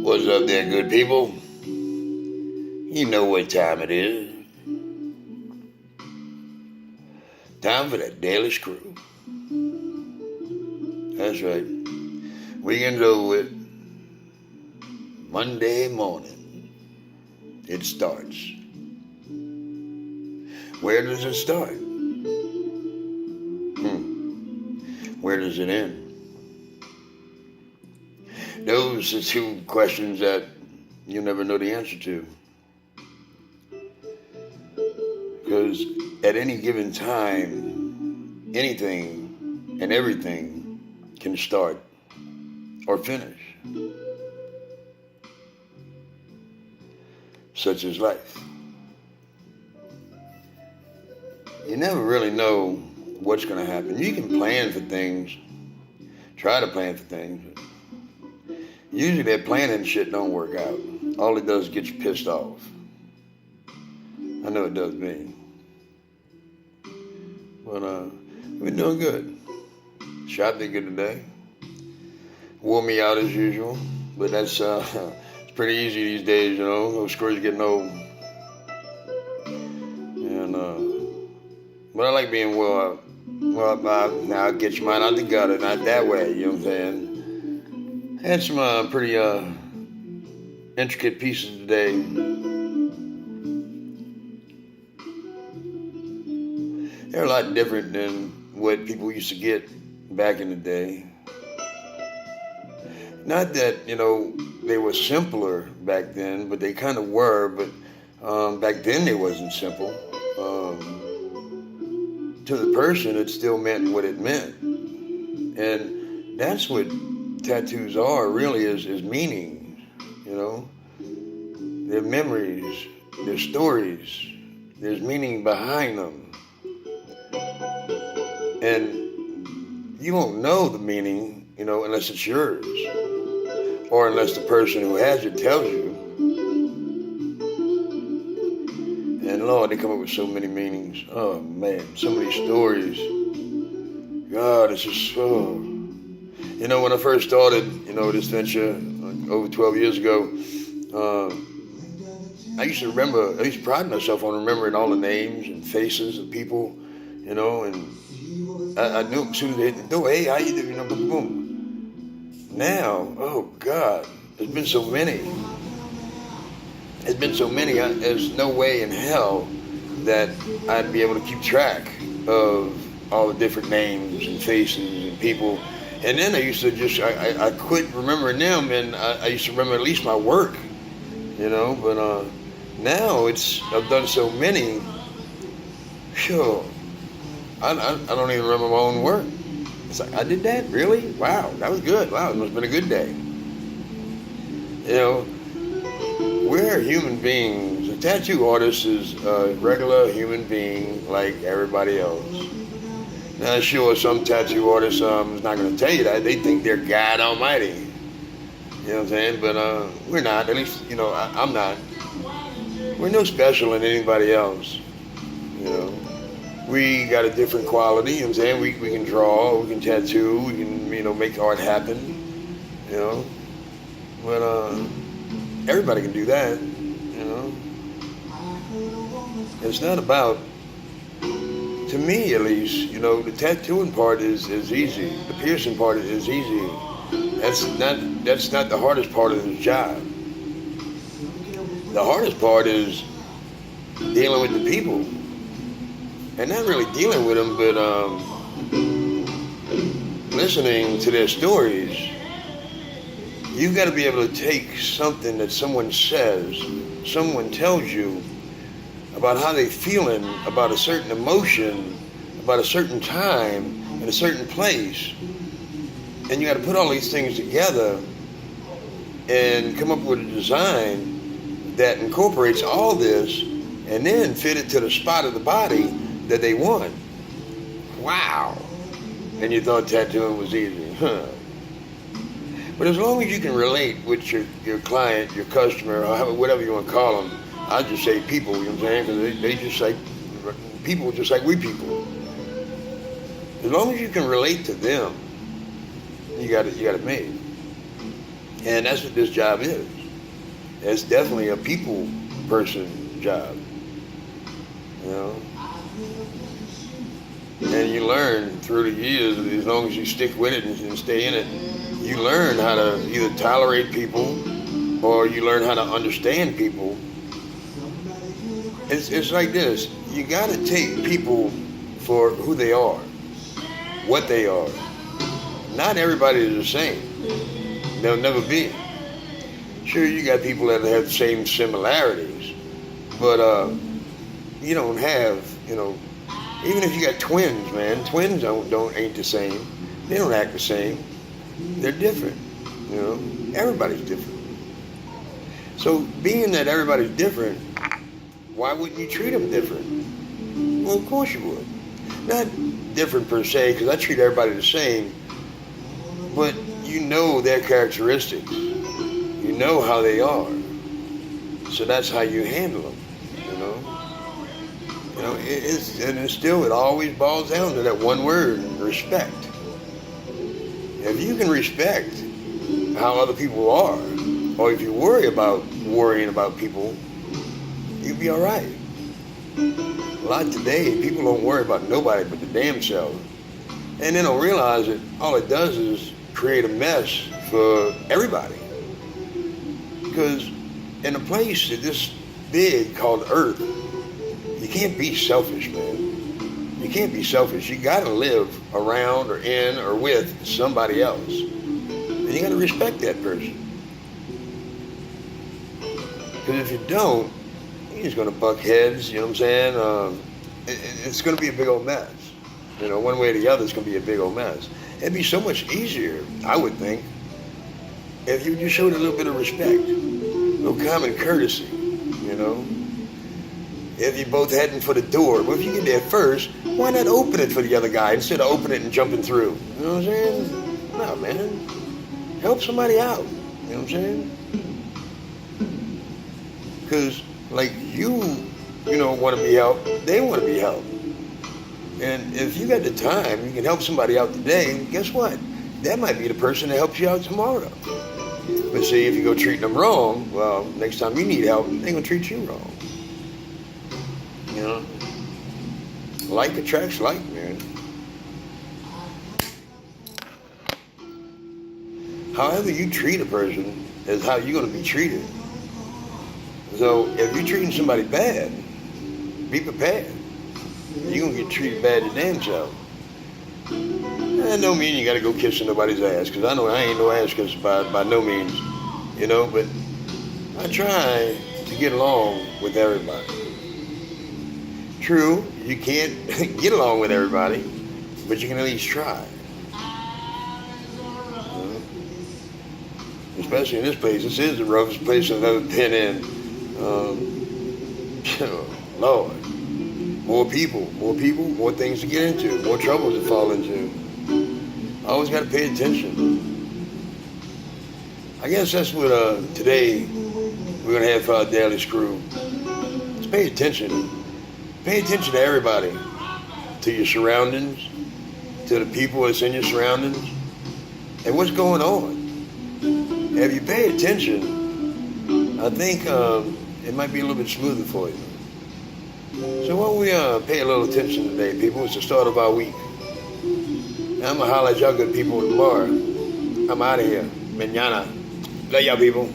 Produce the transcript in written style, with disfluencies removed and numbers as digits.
What's up there, good people? You know what time it is. Time for that Daily Screw. That's right. Weekend's over with. Monday morning, it starts. Where does it start? Where does it end? Those are two questions that you'll never know the answer to. Because at any given time, anything and everything can start or finish. Such is life. You never really know what's going to happen. You can plan for things, try to plan for things. Usually that planning shit don't work out. All it does is get you pissed off. I know it does me. But we're doing good. Shot did good today. Wore me out as usual. But that's it's pretty easy these days, you know. Those screws are getting old. And but I like being well now I'll get your mind out the gutter, not that way, you know what I'm saying? Had some pretty intricate pieces today. They're a lot different than what people used to get back in the day. Not that, you know, they were simpler back then, but they kind of were, but back then they wasn't simple. To the person, it still meant what it meant. And that's what tattoos are, really, is meaning, you know. They're memories, they're stories, there's meaning behind them. And you won't know the meaning, you know, unless it's yours. Or unless the person who has it tells you. And Lord, they come up with so many meanings. Oh man, so many stories. God, it's just so... You know, when I first started, you know, this venture over 12 years ago, I used to pride myself on remembering all the names and faces of people, you know, and I knew as soon as they hit the door, hey, how you doing, you know, boom, boom. Now, oh God, there's been so many. There's no way in hell that I'd be able to keep track of all the different names and faces and people. And then I used to I quit remembering them, and I used to remember at least my work, you know. But now I've done so many. Sure, I don't even remember my own work. It's like, I did that? Really? Wow, that was good. Wow, it must have been a good day. You know, we're human beings. A tattoo artist is a regular human being like everybody else. Now, sure, some tattoo artists is not going to tell you that. They think they're God Almighty. You know what I'm saying? But we're not. At least, you know, I'm not. We're no special than anybody else. You know, we got a different quality. You know what I'm saying? We can draw, we can tattoo, we can, you know, make art happen. You know, but everybody can do that. You know, it's not about. To me, at least, you know, the tattooing part is easy. The piercing part is easy. That's not the hardest part of the job. The hardest part is dealing with the people, and not really dealing with them, but listening to their stories. You've got to be able to take something that someone says, someone tells you, about how they feeling about a certain emotion, about a certain time, in a certain place. And you got to put all these things together and come up with a design that incorporates all this and then fit it to the spot of the body that they want. Wow. And you thought tattooing was easy, huh? But as long as you can relate with your client, your customer, or whatever you want to call them, I just say people, you know what I'm saying? Because they just like people just like we people. As long as you can relate to them, you got it made. And that's what this job is. It's definitely a people person job, you know. And you learn through the years, as long as you stick with it and stay in it, you learn how to either tolerate people or you learn how to understand people. It's like this. You got to take people for who they are, what they are. Not everybody is the same. They'll never be. Sure, you got people that have the same similarities, but you don't have, even if you got twins, man, twins ain't the same. They don't act the same. They're different, Everybody's different. So being that everybody's different, why wouldn't you treat them different? Well, of course you would. Not different per se, because I treat everybody the same, but you know their characteristics. You know how they are. So that's how you handle them, it always boils down to that one word, respect. If you can respect how other people are, or if you worrying about people, you'll be all right. A lot today, people don't worry about nobody but the damn self. And they don't realize that all it does is create a mess for everybody. Because in a place that's this big called Earth, you can't be selfish, man. You can't be selfish. You gotta live around or in or with somebody else. And you gotta respect that person. Because if you don't, you're just gonna buck heads, you know what I'm saying? It's gonna be a big old mess. One way or the other, it's gonna be a big old mess. It'd be so much easier, I would think, if you just showed a little bit of respect, no common courtesy, If you both heading for the door, well, if you get there first, why not open it for the other guy instead of opening it and jumping through? You know what I'm saying? No, man. Help somebody out. You know what I'm saying? Because, like, you want to be helped, they want to be helped. And if you got the time, you can help somebody out today, guess what? That might be the person that helps you out tomorrow. But see, if you go treating them wrong, well, next time you need help, they're going to treat you wrong. Like attracts like, man. However you treat a person is how you're going to be treated. So if you're treating somebody bad, be prepared. You're going to get treated bad your damn self. That don't mean you got to go kissing nobody's ass, because I know I ain't no ass kisser by no means, but I try to get along with everybody. True, you can't get along with everybody, but you can at least try. Especially in this place. This is the roughest place I've ever been in. Lord. More people, more things to get into, more troubles to fall into. I always got to pay attention. I guess that's what today we're going to have for our daily screw. Just pay attention. Pay attention to everybody, to your surroundings, to the people that's in your surroundings, and what's going on. If you pay attention, I think it might be a little bit smoother for you. So why don't we pay a little attention today, people? It's the start of our week. And I'm going to holler at y'all good people tomorrow. I'm out of here. Mañana. Love y'all, people.